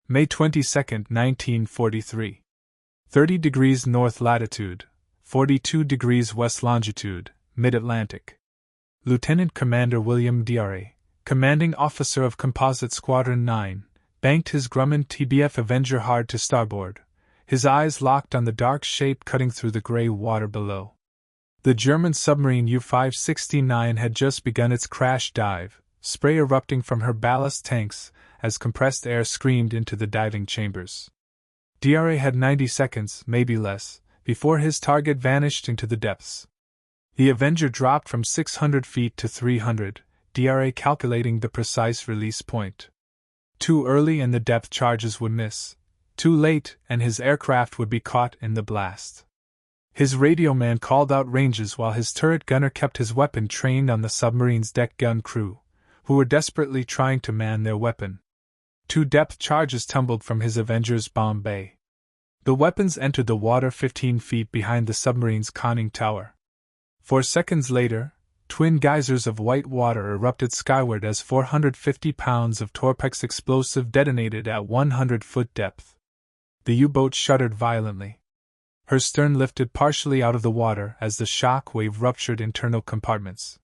May 22, 1943. 30 degrees north latitude, 42 degrees west longitude, mid-Atlantic. Lieutenant Commander William Dre, commanding officer of Composite Squadron 9, banked his Grumman TBF Avenger hard to starboard, his eyes locked on the dark shape cutting through the gray water below. The German submarine U-569 had just begun its crash dive, spray erupting from her ballast tanks as compressed air screamed into the diving chambers. Dre had 90 seconds, maybe less, before his target vanished into the depths. The Avenger dropped from 600 feet to 300, Dre calculating the precise release point. Too early and the depth charges would miss. Too late and his aircraft would be caught in the blast. His radio man called out ranges while his turret gunner kept his weapon trained on the submarine's deck gun crew, who were desperately trying to man their weapon. 2 depth charges tumbled from his Avenger's bomb bay. The weapons entered the water 15 feet behind the submarine's conning tower. 4 seconds later, twin geysers of white water erupted skyward as 450 pounds of Torpex explosive detonated at 100-foot depth. The U-boat shuddered violently. Her stern lifted partially out of the water as the shock wave ruptured internal compartments.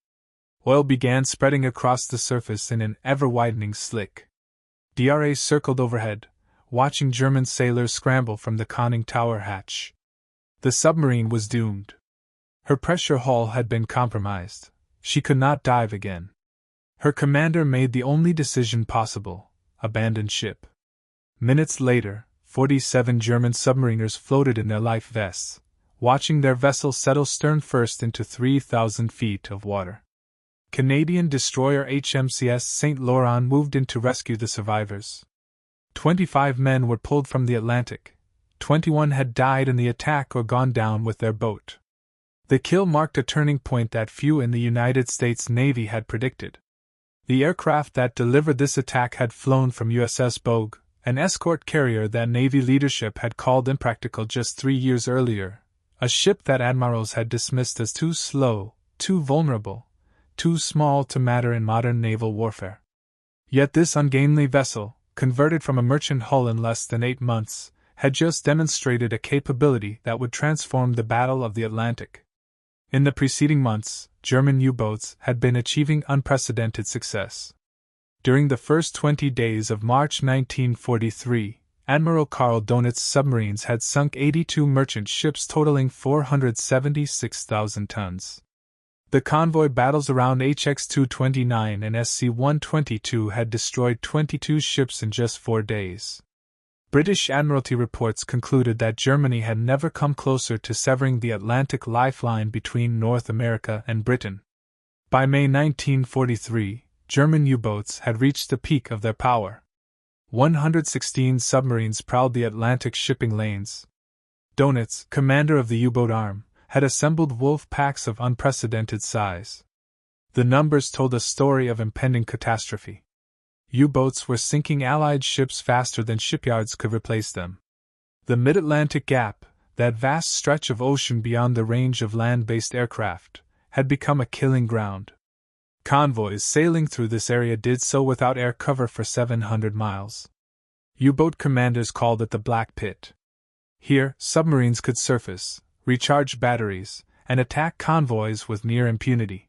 Oil began spreading across the surface in an ever-widening slick. Dre circled overhead, watching German sailors scramble from the conning tower hatch. The submarine was doomed. Her pressure hull had been compromised. She could not dive again. Her commander made the only decision possible: abandon ship. Minutes later, 47 German submariners floated in their life vests, watching their vessel settle stern first into 3,000 feet of water. Canadian destroyer HMCS St. Laurent moved in to rescue the survivors. 25 men were pulled from the Atlantic. 21 had died in the attack or gone down with their boat. The kill marked a turning point that few in the United States Navy had predicted. The aircraft that delivered this attack had flown from USS Bogue, an escort carrier that Navy leadership had called Impractical just 3 years earlier, a ship that admirals had dismissed as too slow, too vulnerable, too small to matter in modern naval warfare. Yet this ungainly vessel, converted from a merchant hull in less than 8 months, had just demonstrated a capability that would transform the Battle of the Atlantic. In the preceding months, German U-boats had been achieving unprecedented success. During the first 20 days of March 1943, Admiral Karl Donitz's submarines had sunk 82 merchant ships totaling 476,000 tons. The convoy battles around HX-229 and SC-122 had destroyed 22 ships in just 4 days. British Admiralty reports concluded that Germany had never come closer to severing the Atlantic lifeline between North America and Britain. By May 1943, German U-boats had reached the peak of their power. 116 submarines prowled the Atlantic shipping lanes. Donitz, commander of the U-boat arm, had assembled wolf packs of unprecedented size. The numbers told a story of impending catastrophe. U-boats were sinking Allied ships faster than shipyards could replace them. The Mid-Atlantic Gap, that vast stretch of ocean beyond the range of land-based aircraft, had become a killing ground. Convoys sailing through this area did so without air cover for 700 miles. U-boat commanders called it the Black Pit. Here, submarines could surface, recharge batteries, and attack convoys with near impunity.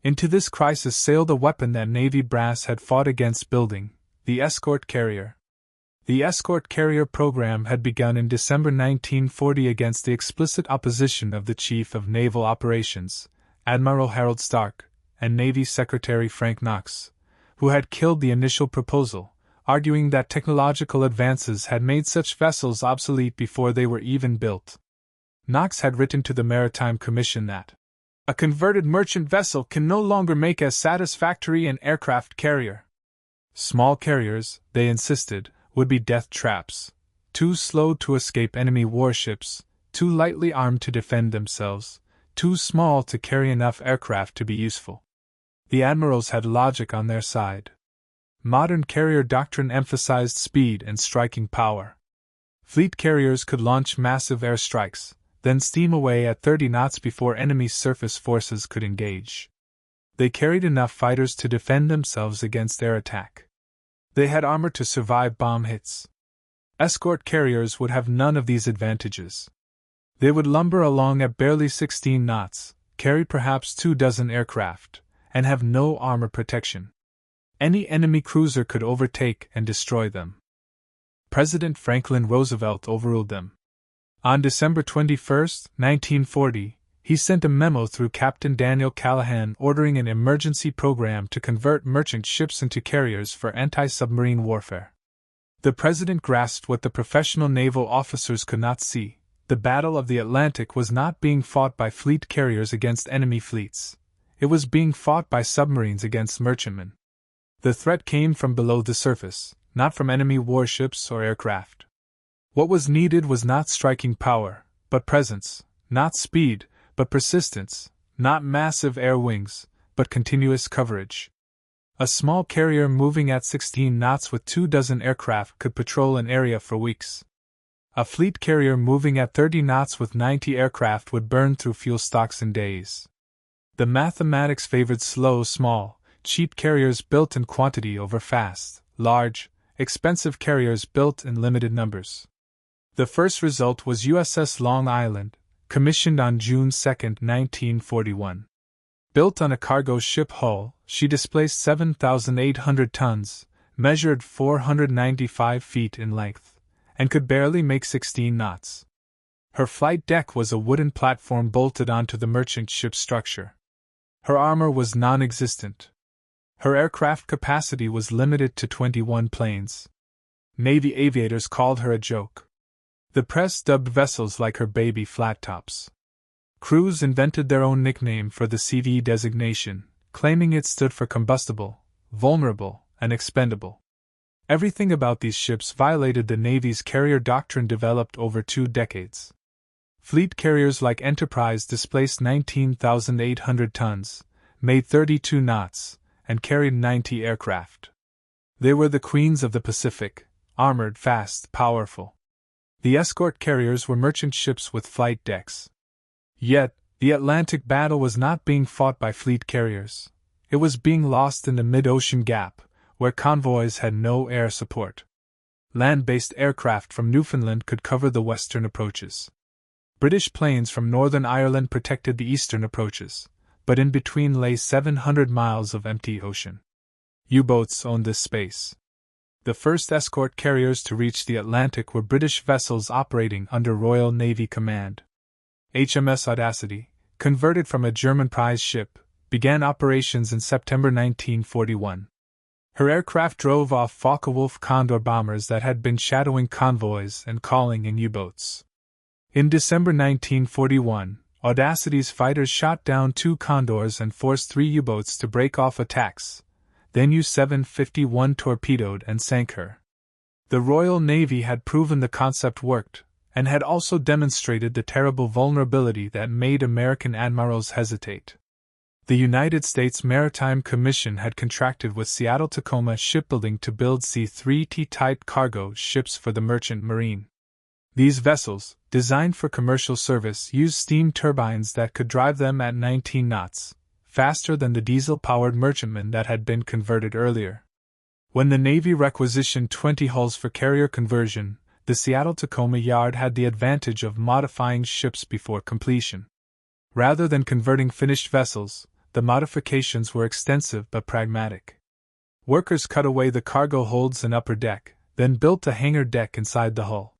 Into this crisis sailed a weapon that Navy brass had fought against building: the escort carrier. The escort carrier program had begun in December 1940 against the explicit opposition of the Chief of Naval Operations, Admiral Harold Stark, and Navy Secretary Frank Knox, who had killed the initial proposal, arguing that technological advances had made such vessels obsolete before they were even built. Knox had written to the Maritime Commission that a converted merchant vessel can no longer make as satisfactory an aircraft carrier. Small carriers, they insisted, would be death traps, too slow to escape enemy warships, too lightly armed to defend themselves, too small to carry enough aircraft to be useful. The admirals had logic on their side. Modern carrier doctrine emphasized speed and striking power. Fleet carriers could launch massive airstrikes, then steam away at 30 knots before enemy surface forces could engage. They carried enough fighters to defend themselves against air attack. They had armor to survive bomb hits. Escort carriers would have none of these advantages. They would lumber along at barely 16 knots, carry perhaps 24 aircraft, and have no armor protection. Any enemy cruiser could overtake and destroy them. President Franklin Roosevelt overruled them. On December 21, 1940, he sent a memo through Captain Daniel Callahan ordering an emergency program to convert merchant ships into carriers for anti-submarine warfare. The president grasped what the professional naval officers could not see. The Battle of the Atlantic was not being fought by fleet carriers against enemy fleets. It was being fought by submarines against merchantmen. The threat came from below the surface, not from enemy warships or aircraft. What was needed was not striking power, but presence, not speed, but persistence, not massive air wings, but continuous coverage. A small carrier moving at 16 knots with 24 aircraft could patrol an area for weeks. A fleet carrier moving at 30 knots with 90 aircraft would burn through fuel stocks in days. The mathematics favored slow, small, cheap carriers built in quantity over fast, large, expensive carriers built in limited numbers. The first result was USS Long Island, commissioned on June 2, 1941. Built on a cargo ship hull, she displaced 7,800 tons, measured 495 feet in length, and could barely make 16 knots. Her flight deck was a wooden platform bolted onto the merchant ship's structure. Her armor was non-existent. Her aircraft capacity was limited to 21 planes. Navy aviators called her a joke. The press dubbed vessels like her baby Flattops. Crews invented their own nickname for the CV designation, claiming it stood for combustible, vulnerable, and expendable. Everything about these ships violated the Navy's carrier doctrine developed over 2 decades. Fleet carriers like Enterprise displaced 19,800 tons, made 32 knots, and carried 90 aircraft. They were the queens of the Pacific, armored, fast, powerful. The escort carriers were merchant ships with flight decks. Yet, the Atlantic battle was not being fought by fleet carriers. It was being lost in the mid-ocean gap, where convoys had no air support. Land-based aircraft from Newfoundland could cover the western approaches. British planes from Northern Ireland protected the eastern approaches, but in between lay 700 miles of empty ocean. U-boats owned this space. The first escort carriers to reach the Atlantic were British vessels operating under Royal Navy command. HMS Audacity, converted from a German prize ship, began operations in September 1941. Her aircraft drove off Focke-Wulf Condor bombers that had been shadowing convoys and calling in U-boats. In December 1941, Audacity's fighters shot down 2 Condors and forced 3 U-boats to break off attacks. Then U-751 torpedoed and sank her. The Royal Navy had proven the concept worked, and had also demonstrated the terrible vulnerability that made American admirals hesitate. The United States Maritime Commission had contracted with Seattle-Tacoma Shipbuilding to build C-3T-type cargo ships for the merchant marine. These vessels, designed for commercial service, used steam turbines that could drive them at 19 knots, faster than the diesel-powered merchantmen that had been converted earlier. When the Navy requisitioned 20 hulls for carrier conversion, the Seattle-Tacoma yard had the advantage of modifying ships before completion. Rather than converting finished vessels, the modifications were extensive but pragmatic. Workers cut away the cargo holds and upper deck, then built a hangar deck inside the hull.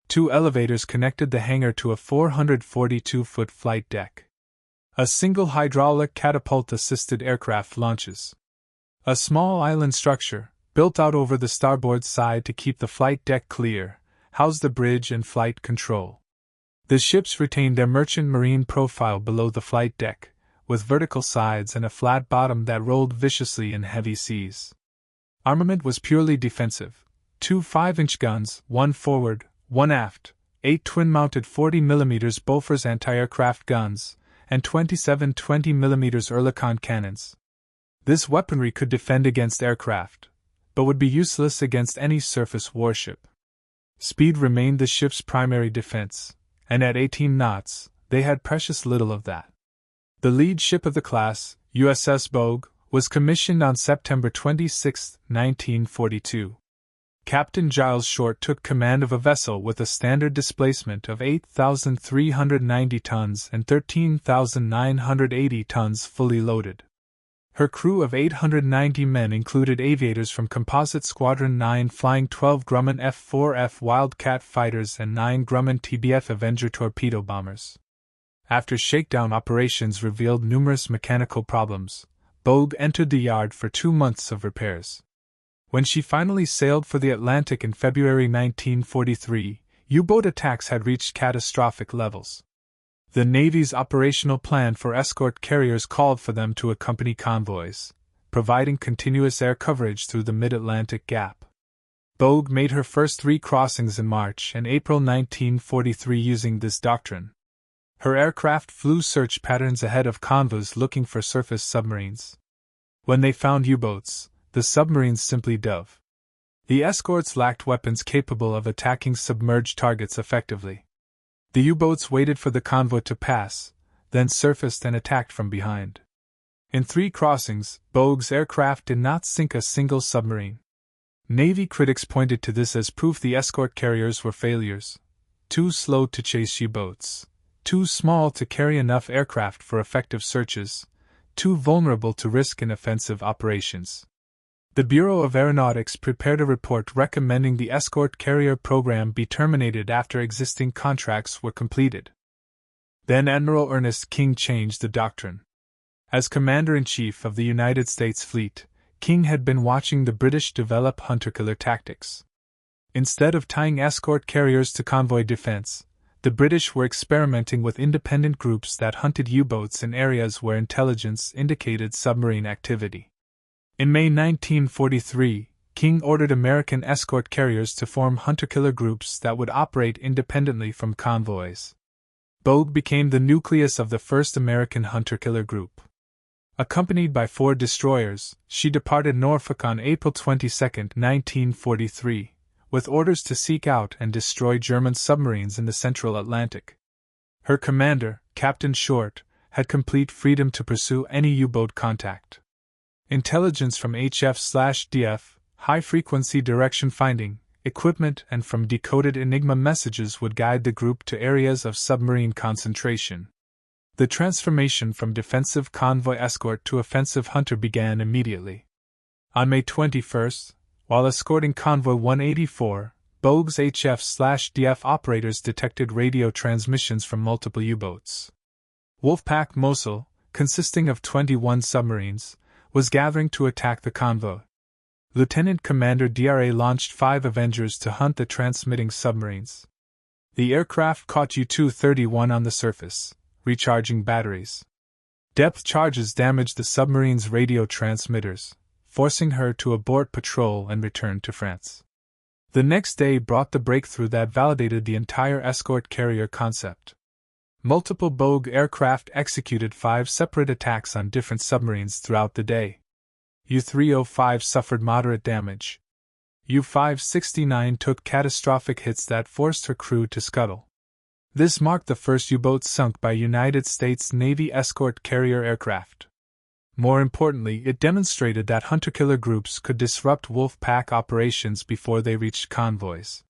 2 elevators connected the hangar to a 442-foot flight deck. A single hydraulic catapult assisted aircraft launches. A small island structure, built out over the starboard side to keep the flight deck clear, housed the bridge and flight control. The ships retained their merchant marine profile below the flight deck, with vertical sides and a flat bottom that rolled viciously in heavy seas. Armament was purely defensive. 2 5-inch guns, 1 forward, 1 aft, 8 twin-mounted 40mm Bofors anti-aircraft guns, and 27 20mm Oerlikon cannons. This weaponry could defend against aircraft, but would be useless against any surface warship. Speed remained the ship's primary defense, and at 18 knots, they had precious little of that. The lead ship of the class, USS Bogue, was commissioned on September 26, 1942. Captain Giles Short took command of a vessel with a standard displacement of 8,390 tons and 13,980 tons fully loaded. Her crew of 890 men included aviators from Composite Squadron 9 flying 12 Grumman F-4F Wildcat fighters and 9 Grumman TBF Avenger torpedo bombers. After shakedown operations revealed numerous mechanical problems, Bogue entered the yard for 2 months of repairs. When she finally sailed for the Atlantic in February 1943, U-boat attacks had reached catastrophic levels. The Navy's operational plan for escort carriers called for them to accompany convoys, providing continuous air coverage through the mid-Atlantic gap. Bogue made her first 3 crossings in March and April 1943 using this doctrine. Her aircraft flew search patterns ahead of convoys looking for surface submarines. When they found U-boats, the submarines simply dove. The escorts lacked weapons capable of attacking submerged targets effectively. The U-boats waited for the convoy to pass, then surfaced and attacked from behind. In 3 crossings, Bogue's aircraft did not sink a single submarine. Navy critics pointed to this as proof the escort carriers were failures. Too slow to chase U-boats, too small to carry enough aircraft for effective searches, too vulnerable to risk in offensive operations. The Bureau of Aeronautics prepared a report recommending the escort carrier program be terminated after existing contracts were completed. Then Admiral Ernest King changed the doctrine. As Commander-in-Chief of the United States Fleet, King had been watching the British develop hunter-killer tactics. Instead of tying escort carriers to convoy defense, the British were experimenting with independent groups that hunted U-boats in areas where intelligence indicated submarine activity. In May 1943, King ordered American escort carriers to form hunter-killer groups that would operate independently from convoys. Bogue became the nucleus of the first American hunter-killer group. Accompanied by 4 destroyers, she departed Norfolk on April 22, 1943, with orders to seek out and destroy German submarines in the Central Atlantic. Her commander, Captain Short, had complete freedom to pursue any U-boat contact. Intelligence from HF/DF, high-frequency direction finding, equipment and from decoded Enigma messages would guide the group to areas of submarine concentration. The transformation from defensive convoy escort to offensive hunter began immediately. On May 21, while escorting Convoy 184, Bogue's HF/DF operators detected radio transmissions from multiple U-boats. Wolfpack Mosul, consisting of 21 submarines, was gathering to attack the convoy. Lieutenant Commander DRA launched 5 Avengers to hunt the transmitting submarines. The aircraft caught U-231 on the surface, recharging batteries. Depth charges damaged the submarine's radio transmitters, forcing her to abort patrol and return to France. The next day brought the breakthrough that validated the entire escort carrier concept. Multiple Bogue aircraft executed 5 separate attacks on different submarines throughout the day. U-305 suffered moderate damage. U-569 took catastrophic hits that forced her crew to scuttle. This marked the first U-boat sunk by United States Navy escort carrier aircraft. More importantly, it demonstrated that hunter-killer groups could disrupt Wolfpack operations before they reached convoys.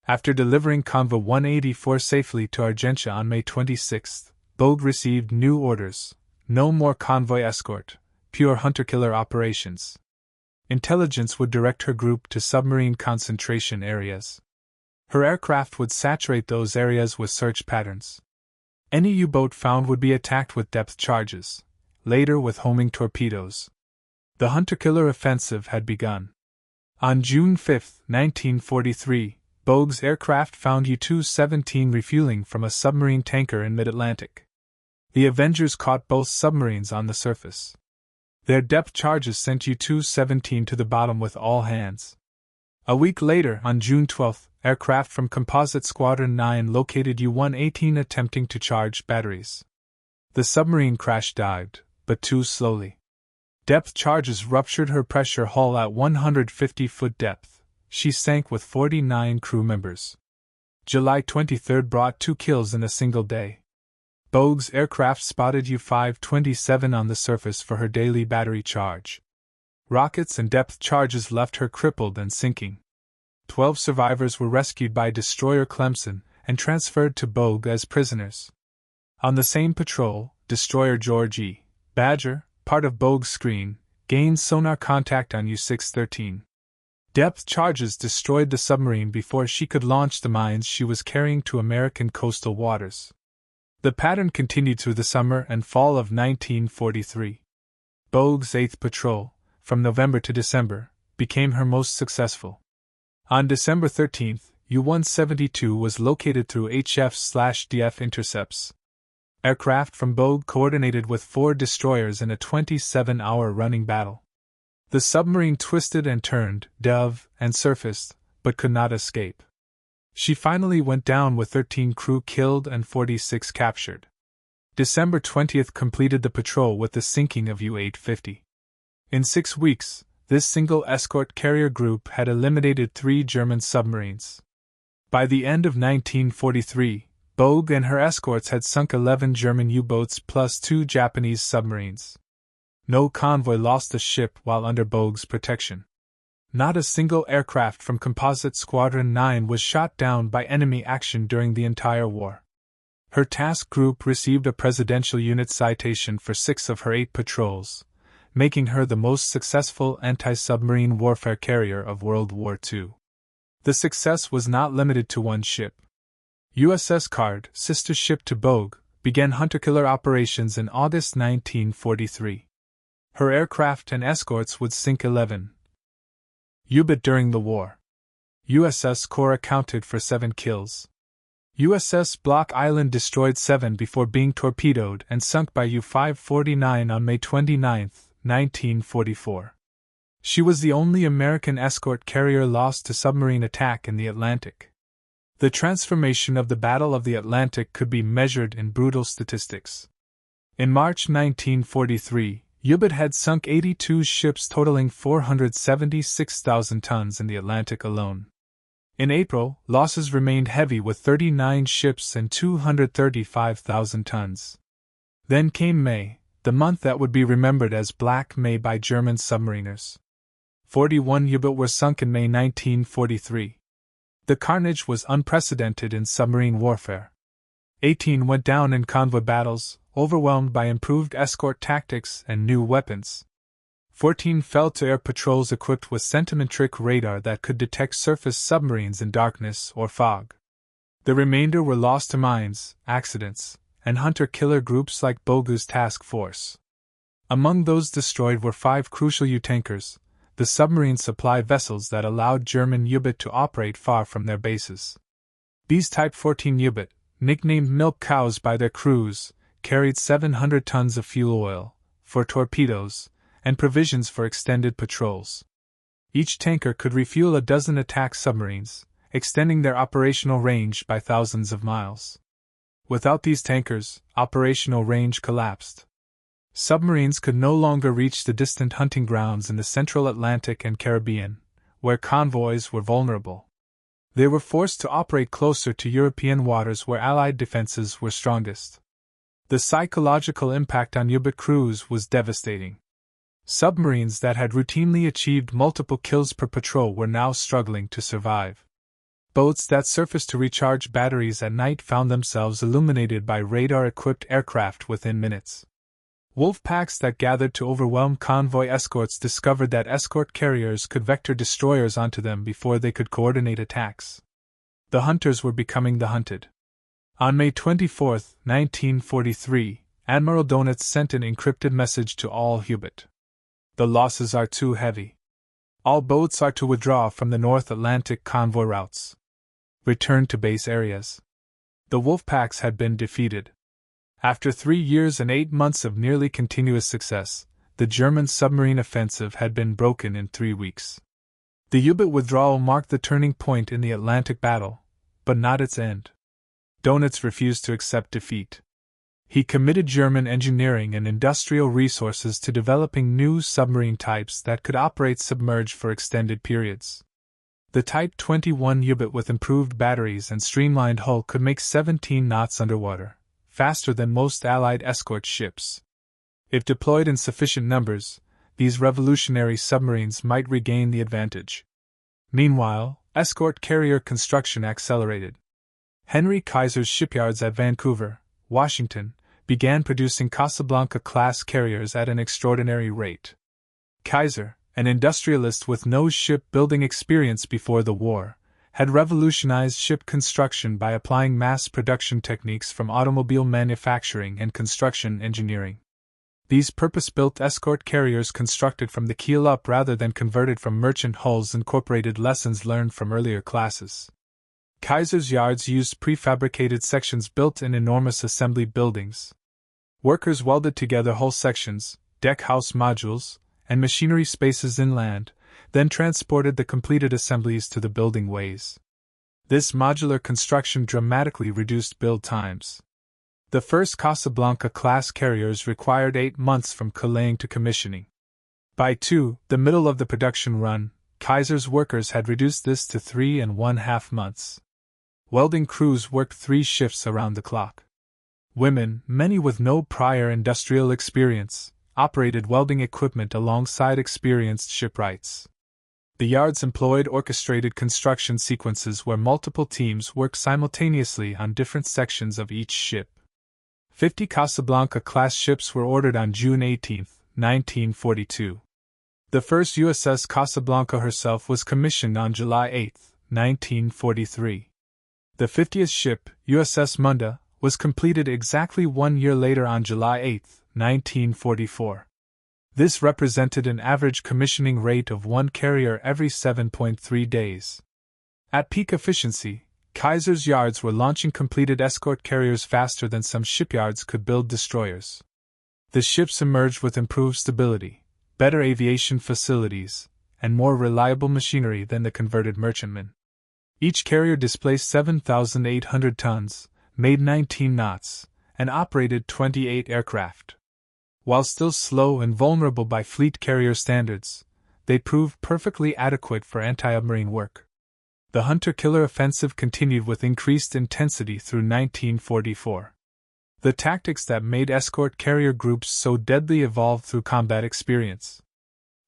After delivering Convoy 184 safely to Argentia on May 26, Bogue received new orders: no more convoy escort, pure hunter-killer operations. Intelligence would direct her group to submarine concentration areas. Her aircraft would saturate those areas with search patterns. Any U-boat found would be attacked with depth charges, later with homing torpedoes. The hunter-killer offensive had begun. On June 5, 1943, Bogue's aircraft found U-217 refueling from a submarine tanker in mid-Atlantic. The Avengers caught both submarines on the surface. Their depth charges sent U-217 to the bottom with all hands. A week later, on June 12, aircraft from Composite Squadron 9 located U-118 attempting to charge batteries. The submarine crash-dived, but too slowly. Depth charges ruptured her pressure hull at 150-foot depth. She sank with 49 crew members. July 23 brought 2 kills in a single day. Bogue's aircraft spotted U-527 on the surface for her daily battery charge. Rockets and depth charges left her crippled and sinking. 12 survivors were rescued by destroyer Clemson and transferred to Bogue as prisoners. On the same patrol, destroyer George E. Badger, part of Bogue's screen, gained sonar contact on U-613. Depth charges destroyed the submarine before she could launch the mines she was carrying to American coastal waters. The pattern continued through the summer and fall of 1943. Bogue's 8th patrol, from November to December, became her most successful. On December 13, U-172 was located through HF/DF intercepts. Aircraft from Bogue coordinated with 4 destroyers in a 27-hour running battle. The submarine twisted and turned, dove, and surfaced, but could not escape. She finally went down with 13 crew killed and 46 captured. December 20 completed the patrol with the sinking of U-850. In 6 weeks, this single escort carrier group had eliminated 3 German submarines. By the end of 1943, Bogue and her escorts had sunk 11 German U-boats plus 2 Japanese submarines. No convoy lost a ship while under Bogue's protection. Not a single aircraft from Composite Squadron 9 was shot down by enemy action during the entire war. Her task group received a Presidential Unit Citation for 6 of her 8 patrols, making her the most successful anti-submarine warfare carrier of World War II. The success was not limited to one ship. USS Card, sister ship to Bogue, began hunter-killer operations in August 1943. Her aircraft and escorts would sink 11 U-boat during the war. USS Core accounted for 7 kills. USS Block Island destroyed 7 before being torpedoed and sunk by U-549 on May 29, 1944. She was the only American escort carrier lost to submarine attack in the Atlantic. The transformation of the Battle of the Atlantic could be measured in brutal statistics. In March 1943, U-boat had sunk 82 ships totaling 476,000 tons in the Atlantic alone. In April, losses remained heavy with 39 ships and 235,000 tons. Then came May, the month that would be remembered as Black May by German submariners. 41 U-boat were sunk in May 1943. The carnage was unprecedented in submarine warfare. 18 went down in convoy battles, overwhelmed by improved escort tactics and new weapons. 14 fell to air patrols equipped with sentiment-trick radar that could detect surface submarines in darkness or fog. The remainder were lost to mines, accidents, and hunter-killer groups like Bogue's Task Force. Among those destroyed were 5 crucial U-tankers, the submarine supply vessels that allowed German U-boat to operate far from their bases. These Type 14 U-boat, nicknamed milk cows by their crews, carried 700 tons of fuel oil, for torpedoes, and provisions for extended patrols. Each tanker could refuel a dozen attack submarines, extending their operational range by thousands of miles. Without these tankers, operational range collapsed. Submarines could no longer reach the distant hunting grounds in the Central Atlantic and Caribbean, where convoys were vulnerable. They were forced to operate closer to European waters where Allied defenses were strongest. The psychological impact on U-boat crews was devastating. Submarines that had routinely achieved multiple kills per patrol were now struggling to survive. Boats that surfaced to recharge batteries at night found themselves illuminated by radar-equipped aircraft within minutes. Wolf packs that gathered to overwhelm convoy escorts discovered that escort carriers could vector destroyers onto them before they could coordinate attacks. The hunters were becoming the hunted. On May 24, 1943, Admiral Donitz sent an encrypted message to all U-boat. The losses are too heavy. All boats are to withdraw from the North Atlantic convoy routes. Return to base areas. The wolf packs had been defeated. After 3 years and 8 months of nearly continuous success, the German submarine offensive had been broken in 3 weeks. The U-boat withdrawal marked the turning point in the Atlantic battle, but not its end. Donitz refused to accept defeat. He committed German engineering and industrial resources to developing new submarine types that could operate submerged for extended periods. The Type 21 U-boat with improved batteries and streamlined hull could make 17 knots underwater, faster than most Allied escort ships. If deployed in sufficient numbers, these revolutionary submarines might regain the advantage. Meanwhile, escort carrier construction accelerated. Henry Kaiser's shipyards at Vancouver, Washington, began producing Casablanca-class carriers at an extraordinary rate. Kaiser, an industrialist with no shipbuilding experience before the war, had revolutionized ship construction by applying mass production techniques from automobile manufacturing and construction engineering. These purpose-built escort carriers constructed from the keel up rather than converted from merchant hulls incorporated lessons learned from earlier classes. Kaiser's yards used prefabricated sections built in enormous assembly buildings. Workers welded together hull sections, deck house modules, and machinery spaces inland, then transported the completed assemblies to the building ways. This modular construction dramatically reduced build times. The first Casablanca-class carriers required 8 months from cullaying to commissioning. By the middle of the production run, Kaiser's workers had reduced this to 3.5 months. Welding crews worked 3 shifts around the clock. Women, many with no prior industrial experience, operated welding equipment alongside experienced shipwrights. The yards employed orchestrated construction sequences where multiple teams worked simultaneously on different sections of each ship. 50 Casablanca-class ships were ordered on June 18, 1942. The first USS Casablanca herself was commissioned on July 8, 1943. The 50th ship, USS Munda, was completed exactly 1 year later on July 8, 1944. This represented an average commissioning rate of 1 carrier every 7.3 days. At peak efficiency, Kaiser's yards were launching completed escort carriers faster than some shipyards could build destroyers. The ships emerged with improved stability, better aviation facilities, and more reliable machinery than the converted merchantmen. Each carrier displaced 7,800 tons, made 19 knots, and operated 28 aircraft. While still slow and vulnerable by fleet carrier standards, they proved perfectly adequate for anti-submarine work. The hunter-killer offensive continued with increased intensity through 1944. The tactics that made escort carrier groups so deadly evolved through combat experience.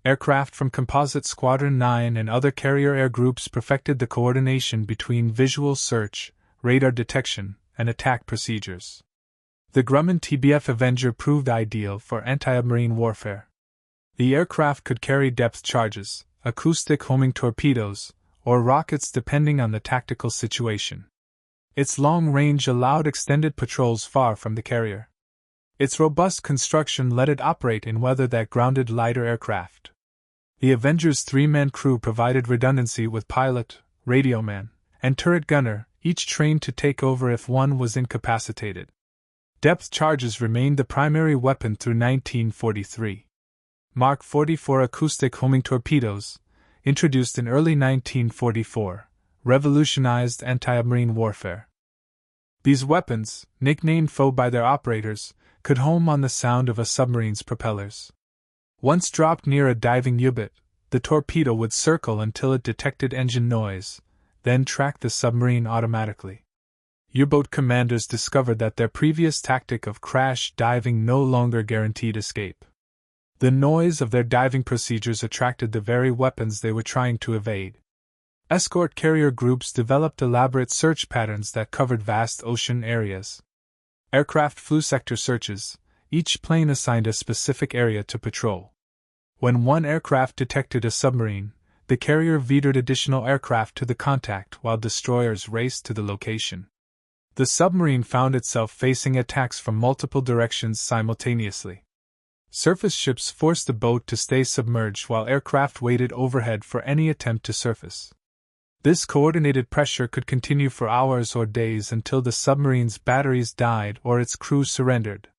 Aircraft from Composite Squadron 9 and other carrier air groups perfected the coordination between visual search, radar detection, and attack procedures. The Grumman TBF Avenger proved ideal for anti-submarine warfare. The aircraft could carry depth charges, acoustic homing torpedoes, or rockets depending on the tactical situation. Its long range allowed extended patrols far from the carrier. Its robust construction let it operate in weather that grounded lighter aircraft. The Avenger's 3-man crew provided redundancy with pilot, radioman, and turret gunner, each trained to take over if one was incapacitated. Depth charges remained the primary weapon through 1943. Mark 44 acoustic homing torpedoes, introduced in early 1944, revolutionized anti-submarine warfare. These weapons, nicknamed foe by their operators, could home on the sound of a submarine's propellers. Once dropped near a diving U-boat, the torpedo would circle until it detected engine noise, then track the submarine automatically. U-boat commanders discovered that their previous tactic of crash diving no longer guaranteed escape. The noise of their diving procedures attracted the very weapons they were trying to evade. Escort carrier groups developed elaborate search patterns that covered vast ocean areas. Aircraft flew sector searches, each plane assigned a specific area to patrol. When one aircraft detected a submarine, the carrier vetoed additional aircraft to the contact while destroyers raced to the location. The submarine found itself facing attacks from multiple directions simultaneously. Surface ships forced the boat to stay submerged while aircraft waited overhead for any attempt to surface. This coordinated pressure could continue for hours or days until the submarine's batteries died or its crew surrendered.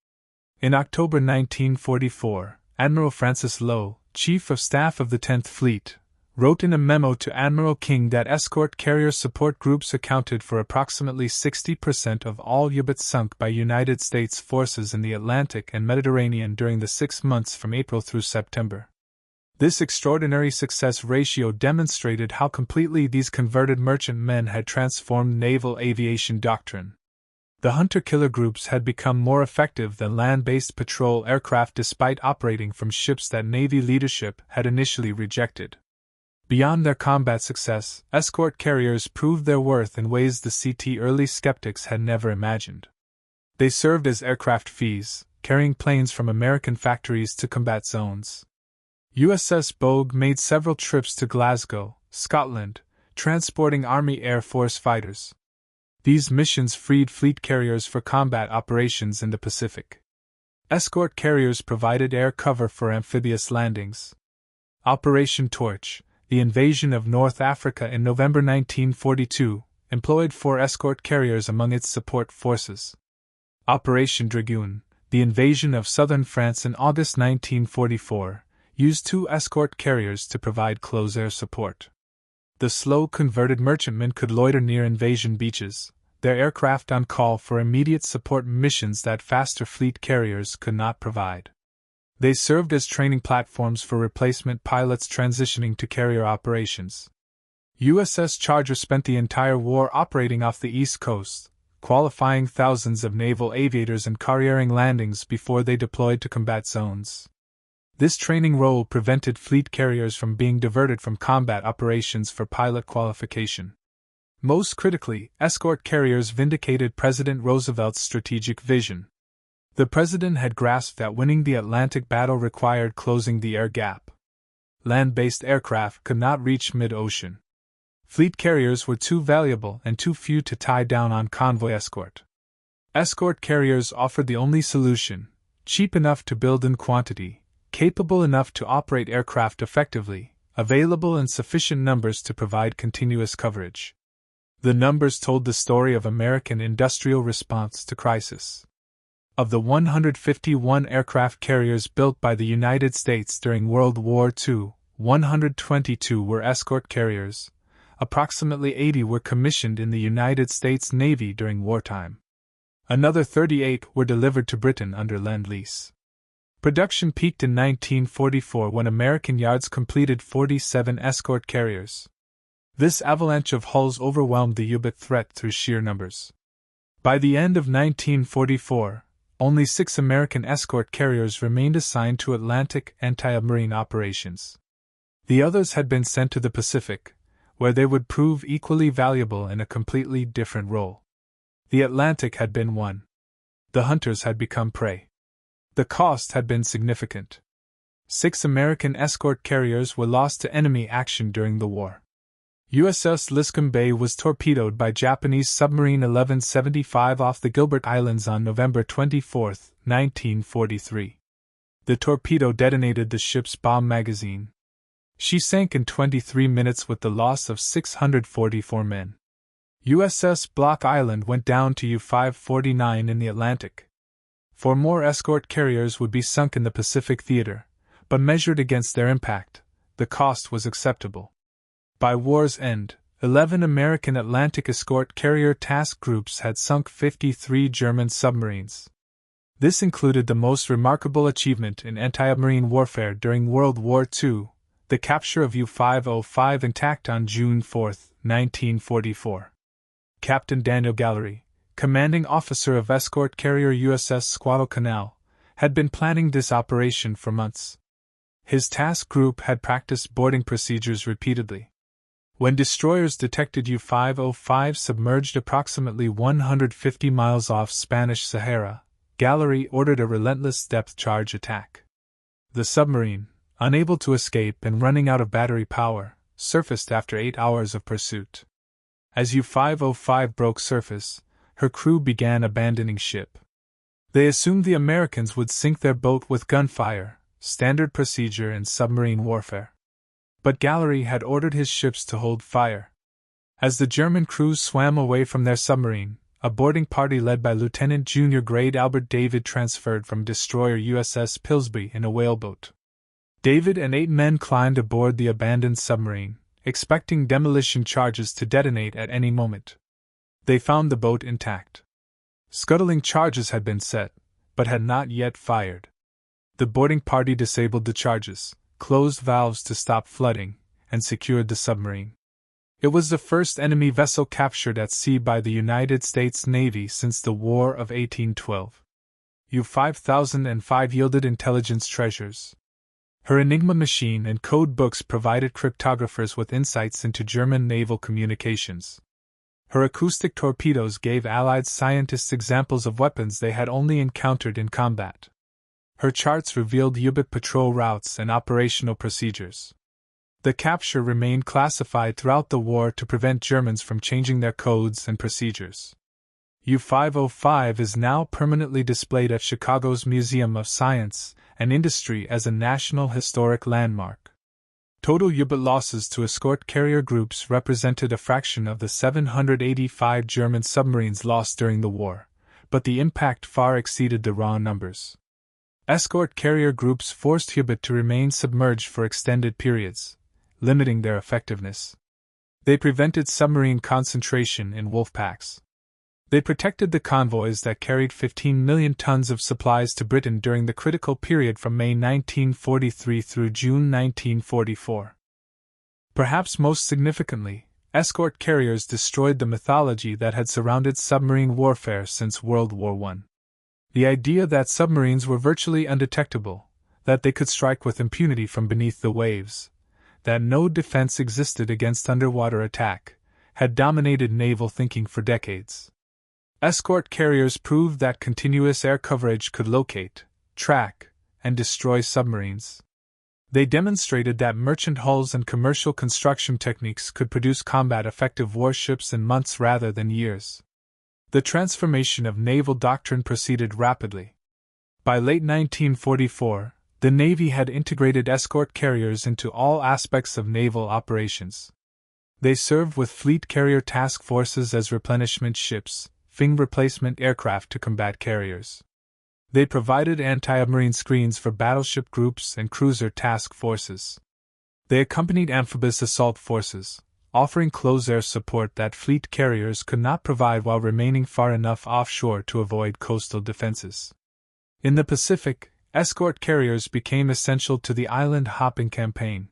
In October 1944, Admiral Francis Lowe, Chief of Staff of the 10th Fleet, wrote in a memo to Admiral King that escort carrier support groups accounted for approximately 60% of all U-boats sunk by United States forces in the Atlantic and Mediterranean during the 6 months from April through September. This extraordinary success ratio demonstrated how completely these converted merchantmen had transformed naval aviation doctrine. The hunter-killer groups had become more effective than land-based patrol aircraft despite operating from ships that Navy leadership had initially rejected. Beyond their combat success, escort carriers proved their worth in ways the CT early skeptics had never imagined. They served as aircraft fees, carrying planes from American factories to combat zones. USS Bogue made several trips to Glasgow, Scotland, transporting Army Air Force fighters. These missions freed fleet carriers for combat operations in the Pacific. Escort carriers provided air cover for amphibious landings. Operation Torch, the invasion of North Africa in November 1942, employed 4 escort carriers among its support forces. Operation Dragoon, the invasion of southern France in August 1944, used 2 escort carriers to provide close air support. The slow converted merchantmen could loiter near invasion beaches, their aircraft on call for immediate support missions that faster fleet carriers could not provide. They served as training platforms for replacement pilots transitioning to carrier operations. USS Charger spent the entire war operating off the East Coast, qualifying thousands of naval aviators and carriering landings before they deployed to combat zones. This training role prevented fleet carriers from being diverted from combat operations for pilot qualification. Most critically, escort carriers vindicated President Roosevelt's strategic vision. The president had grasped that winning the Atlantic battle required closing the air gap. Land-based aircraft could not reach mid-ocean. Fleet carriers were too valuable and too few to tie down on convoy escort. Escort carriers offered the only solution, cheap enough to build in quantity, capable enough to operate aircraft effectively, available in sufficient numbers to provide continuous coverage. The numbers told the story of American industrial response to crisis. Of the 151 aircraft carriers built by the United States during World War II, 122 were escort carriers. Approximately 80 were commissioned in the United States Navy during wartime. Another 38 were delivered to Britain under Lend-Lease. Production peaked in 1944 when American yards completed 47 escort carriers. This avalanche of hulls overwhelmed the U-boat threat through sheer numbers. By the end of 1944, only 6 American escort carriers remained assigned to Atlantic anti-submarine operations. The others had been sent to the Pacific, where they would prove equally valuable in a completely different role. The Atlantic had been won. The hunters had become prey. The cost had been significant. 6 American escort carriers were lost to enemy action during the war. USS Liscombe Bay was torpedoed by Japanese submarine 1175 off the Gilbert Islands on November 24, 1943. The torpedo detonated the ship's bomb magazine. She sank in 23 minutes with the loss of 644 men. USS Block Island went down to U-549 in the Atlantic. 4 more escort carriers would be sunk in the Pacific theater, but measured against their impact, the cost was acceptable. By war's end, 11 American Atlantic escort carrier task groups had sunk 53 German submarines. This included the most remarkable achievement in anti-submarine warfare during World War II, the capture of U-505 intact on June 4, 1944. Captain Daniel Gallery, commanding officer of escort carrier USS Guadalcanal, had been planning this operation for months. His task group had practiced boarding procedures repeatedly. When destroyers detected U-505 submerged approximately 150 miles off Spanish Sahara, Gallery ordered a relentless depth charge attack. The submarine, unable to escape and running out of battery power, surfaced after 8 hours of pursuit. As U-505 broke surface, her crew began abandoning ship. They assumed the Americans would sink their boat with gunfire, standard procedure in submarine warfare. But Gallery had ordered his ships to hold fire. As the German crews swam away from their submarine, a boarding party led by Lieutenant Junior Grade Albert David transferred from destroyer USS Pillsbury in a whaleboat. David and 8 men climbed aboard the abandoned submarine, expecting demolition charges to detonate at any moment. They found the boat intact. Scuttling charges had been set, but had not yet fired. The boarding party disabled the charges, closed valves to stop flooding, and secured the submarine. It was the first enemy vessel captured at sea by the United States Navy since the War of 1812. U-5005 yielded intelligence treasures. Her Enigma machine and code books provided cryptographers with insights into German naval communications. Her acoustic torpedoes gave Allied scientists examples of weapons they had only encountered in combat. Her charts revealed U-boat patrol routes and operational procedures. The capture remained classified throughout the war to prevent Germans from changing their codes and procedures. U-505 is now permanently displayed at Chicago's Museum of Science and Industry as a National Historic Landmark. Total U-boat losses to escort carrier groups represented a fraction of the 785 German submarines lost during the war, but the impact far exceeded the raw numbers. Escort carrier groups forced U-boat to remain submerged for extended periods, limiting their effectiveness. They prevented submarine concentration in wolf packs. They protected the convoys that carried 15 million tons of supplies to Britain during the critical period from May 1943 through June 1944. Perhaps most significantly, escort carriers destroyed the mythology that had surrounded submarine warfare since World War I. The idea that submarines were virtually undetectable, that they could strike with impunity from beneath the waves, that no defense existed against underwater attack, had dominated naval thinking for decades. Escort carriers proved that continuous air coverage could locate, track, and destroy submarines. They demonstrated that merchant hulls and commercial construction techniques could produce combat-effective warships in months rather than years. The transformation of naval doctrine proceeded rapidly. By late 1944, the Navy had integrated escort carriers into all aspects of naval operations. They served with fleet carrier task forces as replenishment ships, FING replacement aircraft to combat carriers. They provided anti-submarine screens for battleship groups and cruiser task forces. They accompanied amphibious assault forces, offering close-air support that fleet carriers could not provide while remaining far enough offshore to avoid coastal defenses. In the Pacific, escort carriers became essential to the island-hopping campaign.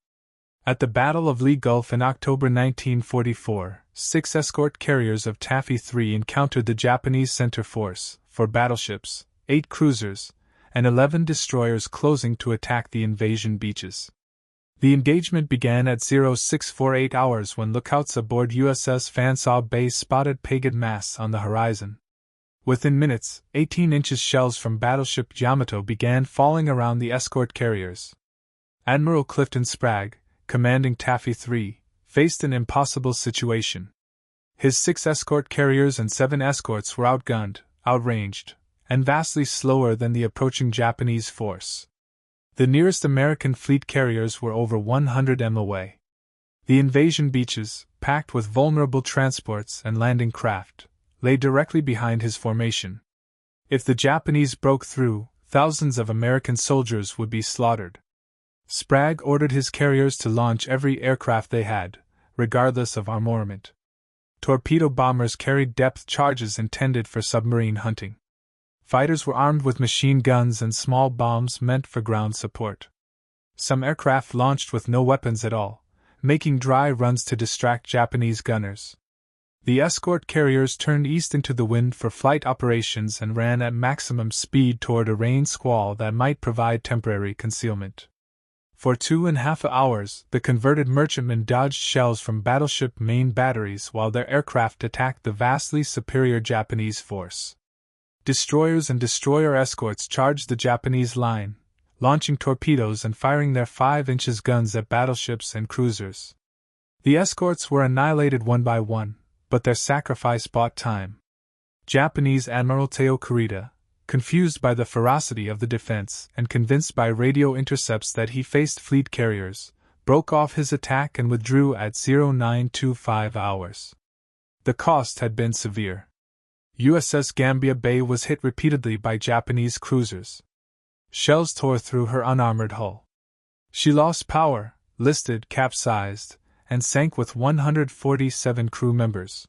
At the Battle of Lee Gulf in October 1944, 6 escort carriers of Taffy III encountered the Japanese center force, 4 battleships, 8 cruisers, and 11 destroyers closing to attack the invasion beaches. The engagement began at 0648 hours when lookouts aboard USS Fanshawe Bay spotted painted masts on the horizon. Within minutes, 18-inch shells from battleship Yamato began falling around the escort carriers. Admiral Clifton Sprague, commanding Taffy III, faced an impossible situation. His 6 escort carriers and 7 escorts were outgunned, outranged, and vastly slower than the approaching Japanese force. The nearest American fleet carriers were over 100 m away. The invasion beaches, packed with vulnerable transports and landing craft, lay directly behind his formation. If the Japanese broke through, thousands of American soldiers would be slaughtered. Sprague ordered his carriers to launch every aircraft they had, regardless of armament. Torpedo bombers carried depth charges intended for submarine hunting. Fighters were armed with machine guns and small bombs meant for ground support. Some aircraft launched with no weapons at all, making dry runs to distract Japanese gunners. The escort carriers turned east into the wind for flight operations and ran at maximum speed toward a rain squall that might provide temporary concealment. For 2.5 hours, the converted merchantmen dodged shells from battleship main batteries while their aircraft attacked the vastly superior Japanese force. Destroyers and destroyer escorts charged the Japanese line, launching torpedoes and firing their 5-inch guns at battleships and cruisers. The escorts were annihilated one by one, but their sacrifice bought time. Japanese Admiral Teo Kurita, confused by the ferocity of the defense and convinced by radio intercepts that he faced fleet carriers, broke off his attack and withdrew at 0925 hours. The cost had been severe. USS Gambia Bay was hit repeatedly by Japanese cruisers. Shells tore through her unarmored hull. She lost power, listed, capsized, and sank with 147 crew members.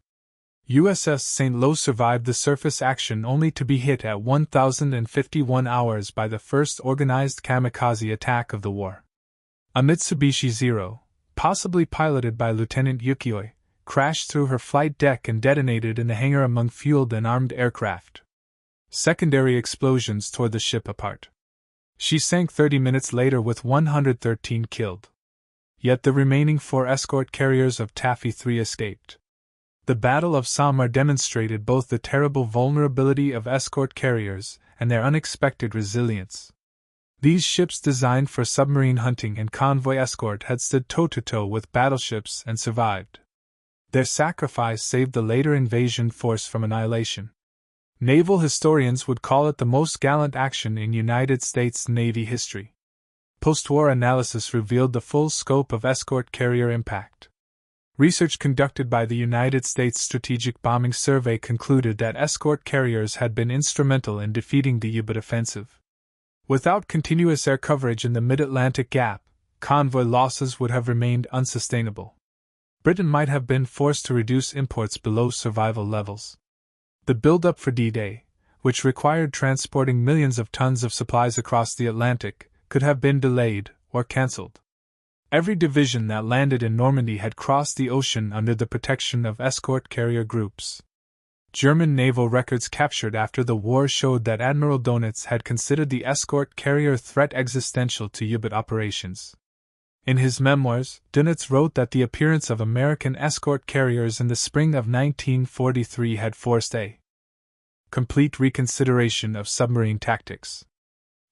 USS St. Louis survived the surface action only to be hit at 1051 hours by the first organized kamikaze attack of the war. A Mitsubishi Zero, possibly piloted by Lieutenant Yukioi, crashed through her flight deck and detonated in a hangar among fueled and armed aircraft. Secondary explosions tore the ship apart. She sank 30 minutes later with 113 killed. Yet the remaining 4 escort carriers of Taffy 3 escaped. The Battle of Samar demonstrated both the terrible vulnerability of escort carriers and their unexpected resilience. These ships designed for submarine hunting and convoy escort had stood toe-to-toe with battleships and survived. Their sacrifice saved the later invasion force from annihilation. Naval historians would call it the most gallant action in United States Navy history. Post-war analysis revealed the full scope of escort carrier impact. Research conducted by the United States Strategic Bombing Survey concluded that escort carriers had been instrumental in defeating the U-boat offensive. Without continuous air coverage in the mid-Atlantic gap, convoy losses would have remained unsustainable. Britain might have been forced to reduce imports below survival levels. The build-up for D-Day, which required transporting millions of tons of supplies across the Atlantic, could have been delayed or cancelled. Every division that landed in Normandy had crossed the ocean under the protection of escort carrier groups. German naval records captured after the war showed that Admiral Dönitz had considered the escort carrier threat existential to U-boat operations. In his memoirs, Dönitz wrote that the appearance of American escort carriers in the spring of 1943 had forced a complete reconsideration of submarine tactics.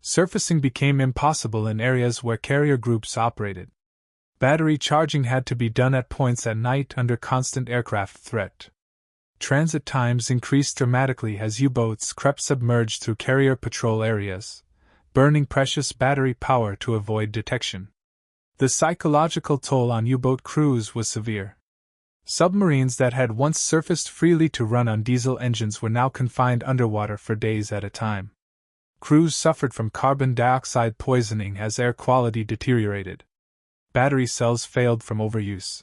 Surfacing became impossible in areas where carrier groups operated. Battery charging had to be done at points at night under constant aircraft threat. Transit times increased dramatically as U-boats crept submerged through carrier patrol areas, burning precious battery power to avoid detection. The psychological toll on U-boat crews was severe. Submarines that had once surfaced freely to run on diesel engines were now confined underwater for days at a time. Crews suffered from carbon dioxide poisoning as air quality deteriorated. Battery cells failed from overuse.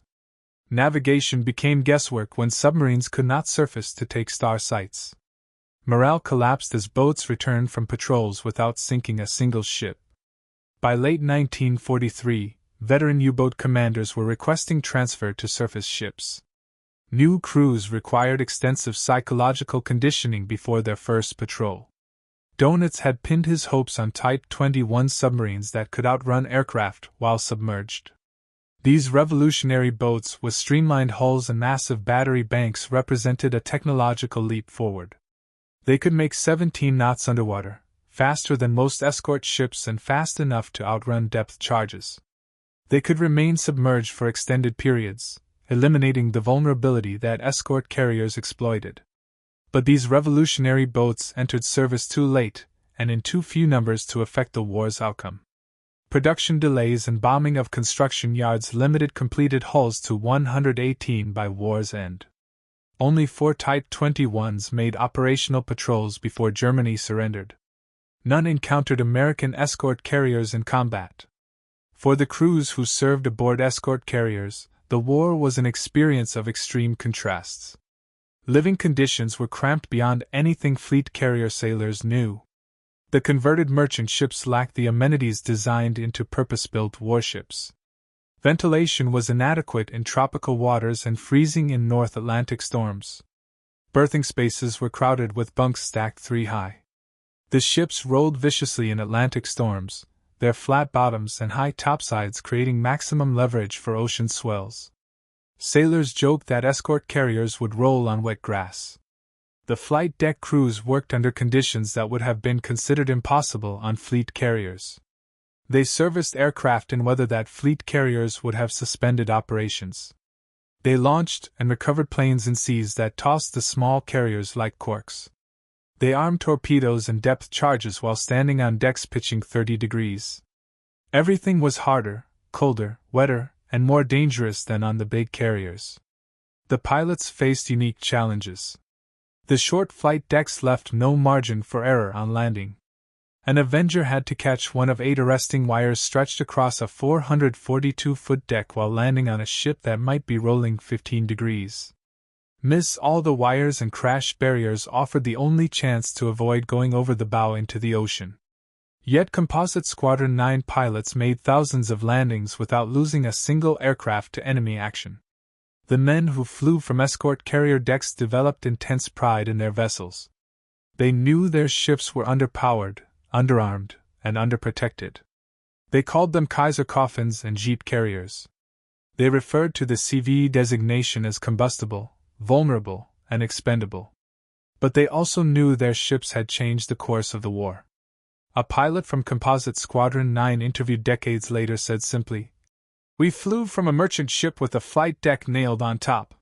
Navigation became guesswork when submarines could not surface to take star sights. Morale collapsed as boats returned from patrols without sinking a single ship. By late 1943, veteran U-boat commanders were requesting transfer to surface ships. New crews required extensive psychological conditioning before their first patrol. Dönitz had pinned his hopes on Type 21 submarines that could outrun aircraft while submerged. These revolutionary boats with streamlined hulls and massive battery banks represented a technological leap forward. They could make 17 knots underwater, faster than most escort ships and fast enough to outrun depth charges. They could remain submerged for extended periods, eliminating the vulnerability that escort carriers exploited. But these revolutionary boats entered service too late, and in too few numbers to affect the war's outcome. Production delays and bombing of construction yards limited completed hulls to 118 by war's end. Only 4 Type 21s made operational patrols before Germany surrendered. None encountered American escort carriers in combat. For the crews who served aboard escort carriers, the war was an experience of extreme contrasts. Living conditions were cramped beyond anything fleet carrier sailors knew. The converted merchant ships lacked the amenities designed into purpose-built warships. Ventilation was inadequate in tropical waters and freezing in North Atlantic storms. Berthing spaces were crowded with bunks stacked 3 high. The ships rolled viciously in Atlantic storms, their flat bottoms and high topsides creating maximum leverage for ocean swells. Sailors joked that escort carriers would roll on wet grass. The flight deck crews worked under conditions that would have been considered impossible on fleet carriers. They serviced aircraft in weather that fleet carriers would have suspended operations. They launched and recovered planes in seas that tossed the small carriers like corks. They armed torpedoes and depth charges while standing on decks pitching 30 degrees. Everything was harder, colder, wetter, and more dangerous than on the big carriers. The pilots faced unique challenges. The short flight decks left no margin for error on landing. An Avenger had to catch one of 8 arresting wires stretched across a 442-foot deck while landing on a ship that might be rolling 15 degrees. Miss all the wires and crash barriers offered the only chance to avoid going over the bow into the ocean. Yet Composite Squadron 9 pilots made thousands of landings without losing a single aircraft to enemy action. The men who flew from escort carrier decks developed intense pride in their vessels. They knew their ships were underpowered, underarmed, and underprotected. They called them Kaiser coffins and jeep carriers. They referred to the CV designation as combustible, vulnerable, and expendable. But they also knew their ships had changed the course of the war. A pilot from Composite Squadron 9 interviewed decades later said simply, "We flew from a merchant ship with a flight deck nailed on top.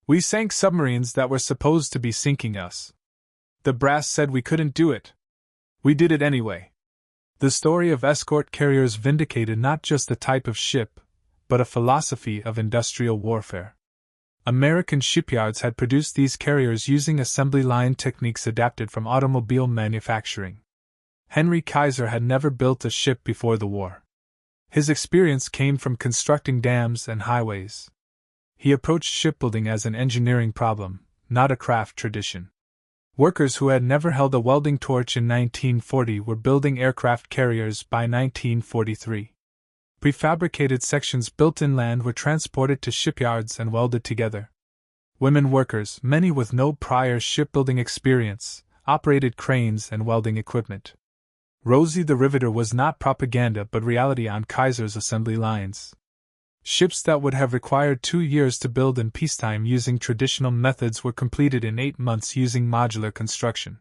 We sank submarines that were supposed to be sinking us. The brass said we couldn't do it. We did it anyway." The story of escort carriers vindicated not just the type of ship, but a philosophy of industrial warfare. American shipyards had produced these carriers using assembly line techniques adapted from automobile manufacturing. Henry Kaiser had never built a ship before the war. His experience came from constructing dams and highways. He approached shipbuilding as an engineering problem, not a craft tradition. Workers who had never held a welding torch in 1940 were building aircraft carriers by 1943. Prefabricated sections built inland were transported to shipyards and welded together. Women workers, many with no prior shipbuilding experience, operated cranes and welding equipment. Rosie the Riveter was not propaganda but reality on Kaiser's assembly lines. Ships that would have required 2 years to build in peacetime using traditional methods were completed in 8 months using modular construction.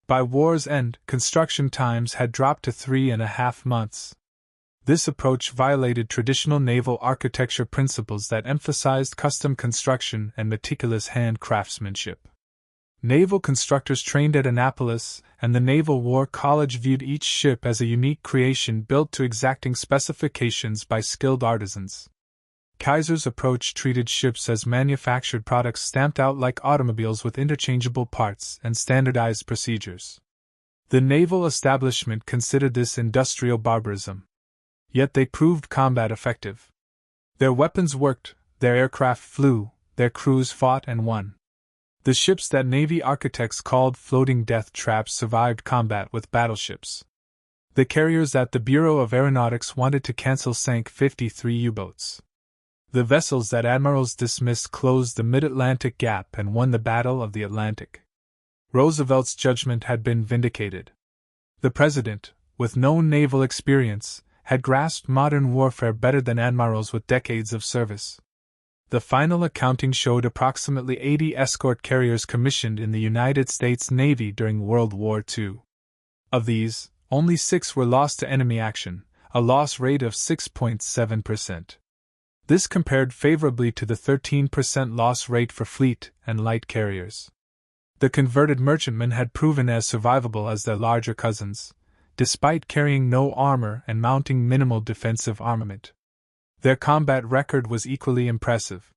By war's end, construction times had dropped to 3.5 months. This approach violated traditional naval architecture principles that emphasized custom construction and meticulous hand craftsmanship. Naval constructors trained at Annapolis and the Naval War College viewed each ship as a unique creation built to exacting specifications by skilled artisans. Kaiser's approach treated ships as manufactured products stamped out like automobiles with interchangeable parts and standardized procedures. The naval establishment considered this industrial barbarism. Yet they proved combat effective. Their weapons worked, their aircraft flew, their crews fought and won. The ships that Navy architects called floating death traps survived combat with battleships. The carriers that the Bureau of Aeronautics wanted to cancel sank 53 U-boats. The vessels that admirals dismissed closed the Mid-Atlantic Gap and won the Battle of the Atlantic. Roosevelt's judgment had been vindicated. The president, with no naval experience, had grasped modern warfare better than admirals with decades of service. The final accounting showed approximately 80 escort carriers commissioned in the United States Navy during World War II. Of these, only 6 were lost to enemy action, a loss rate of 6.7%. This compared favorably to the 13% loss rate for fleet and light carriers. The converted merchantmen had proven as survivable as their larger cousins, despite carrying no armor and mounting minimal defensive armament. Their combat record was equally impressive.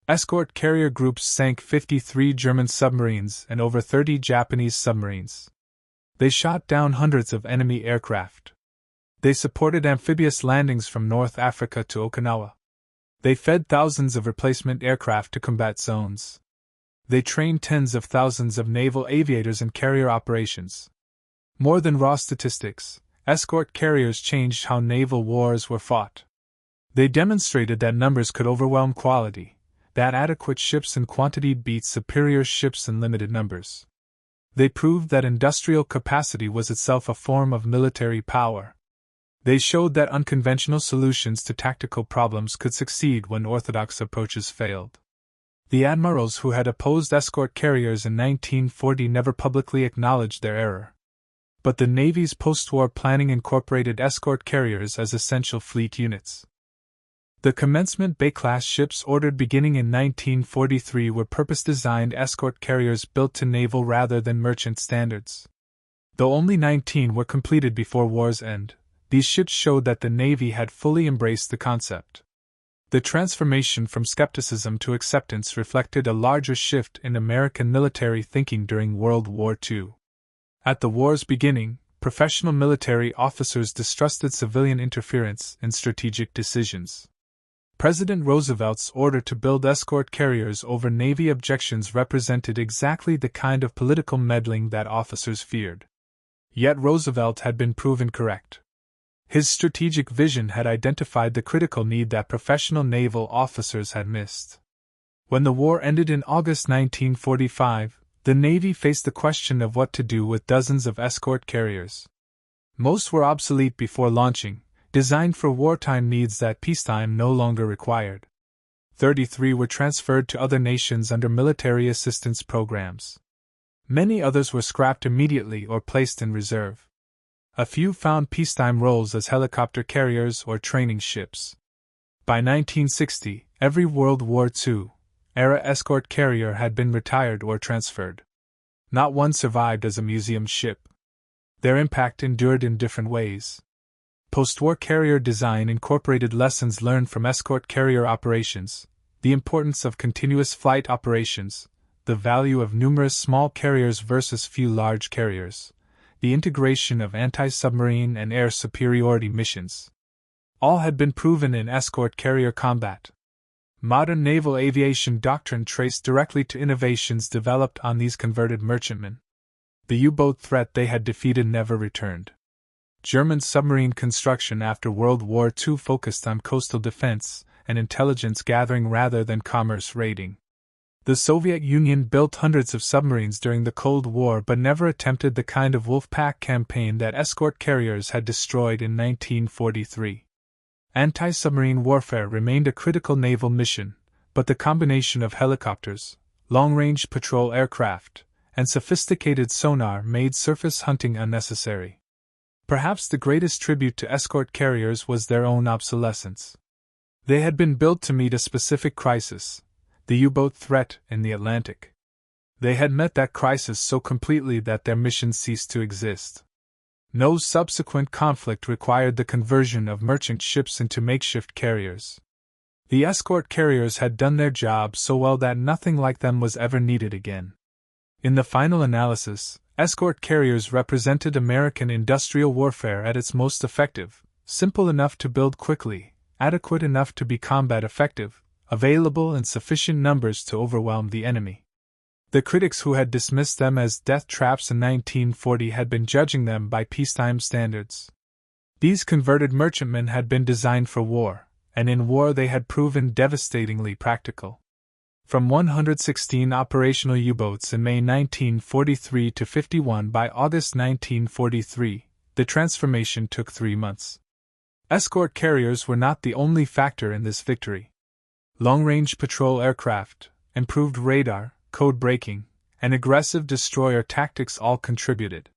Escort carrier groups sank 53 German submarines and over 30 Japanese submarines. They shot down hundreds of enemy aircraft. They supported amphibious landings from North Africa to Okinawa. They fed thousands of replacement aircraft to combat zones. They trained tens of thousands of naval aviators in carrier operations. More than raw statistics, escort carriers changed how naval wars were fought. They demonstrated that numbers could overwhelm quality, that adequate ships in quantity beat superior ships in limited numbers. They proved that industrial capacity was itself a form of military power. They showed that unconventional solutions to tactical problems could succeed when orthodox approaches failed. The admirals who had opposed escort carriers in 1940 never publicly acknowledged their error. But the Navy's post-war planning incorporated escort carriers as essential fleet units. The commencement Bay-class ships ordered beginning in 1943 were purpose-designed escort carriers built to naval rather than merchant standards. Though only 19 were completed before war's end, these ships showed that the Navy had fully embraced the concept. The transformation from skepticism to acceptance reflected a larger shift in American military thinking during World War II. At the war's beginning, professional military officers distrusted civilian interference in strategic decisions. President Roosevelt's order to build escort carriers over Navy objections represented exactly the kind of political meddling that officers feared. Yet Roosevelt had been proven correct. His strategic vision had identified the critical need that professional naval officers had missed. When the war ended in August 1945, the Navy faced the question of what to do with dozens of escort carriers. Most were obsolete before launching, designed for wartime needs that peacetime no longer required. 33 were transferred to other nations under military assistance programs. Many others were scrapped immediately or placed in reserve. A few found peacetime roles as helicopter carriers or training ships. By 1960, every World War II-era escort carrier had been retired or transferred. Not one survived as a museum ship. Their impact endured in different ways. Post-war carrier design incorporated lessons learned from escort carrier operations, the importance of continuous flight operations, the value of numerous small carriers versus few large carriers, the integration of anti-submarine and air superiority missions. All had been proven in escort carrier combat. Modern naval aviation doctrine traced directly to innovations developed on these converted merchantmen. The U-boat threat they had defeated never returned. German submarine construction after World War II focused on coastal defense and intelligence gathering rather than commerce raiding. The Soviet Union built hundreds of submarines during the Cold War but never attempted the kind of Wolfpack campaign that escort carriers had destroyed in 1943. Anti-submarine warfare remained a critical naval mission, but the combination of helicopters, long-range patrol aircraft, and sophisticated sonar made surface hunting unnecessary. Perhaps the greatest tribute to escort carriers was their own obsolescence. They had been built to meet a specific crisis, the U-boat threat in the Atlantic. They had met that crisis so completely that their mission ceased to exist. No subsequent conflict required the conversion of merchant ships into makeshift carriers. The escort carriers had done their job so well that nothing like them was ever needed again. In the final analysis, escort carriers represented American industrial warfare at its most effective, simple enough to build quickly, adequate enough to be combat effective, available in sufficient numbers to overwhelm the enemy. The critics who had dismissed them as death traps in 1940 had been judging them by peacetime standards. These converted merchantmen had been designed for war, and in war they had proven devastatingly practical. From 116 operational U-boats in May 1943 to 51 by August 1943, the transformation took 3 months. Escort carriers were not the only factor in this victory. Long-range patrol aircraft, improved radar, code breaking, and aggressive destroyer tactics all contributed.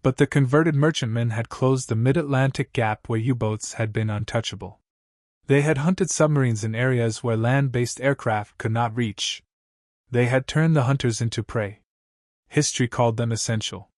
But the converted merchantmen had closed the mid-Atlantic gap where U-boats had been untouchable. They had hunted submarines in areas where land-based aircraft could not reach. They had turned the hunters into prey. History called them essential.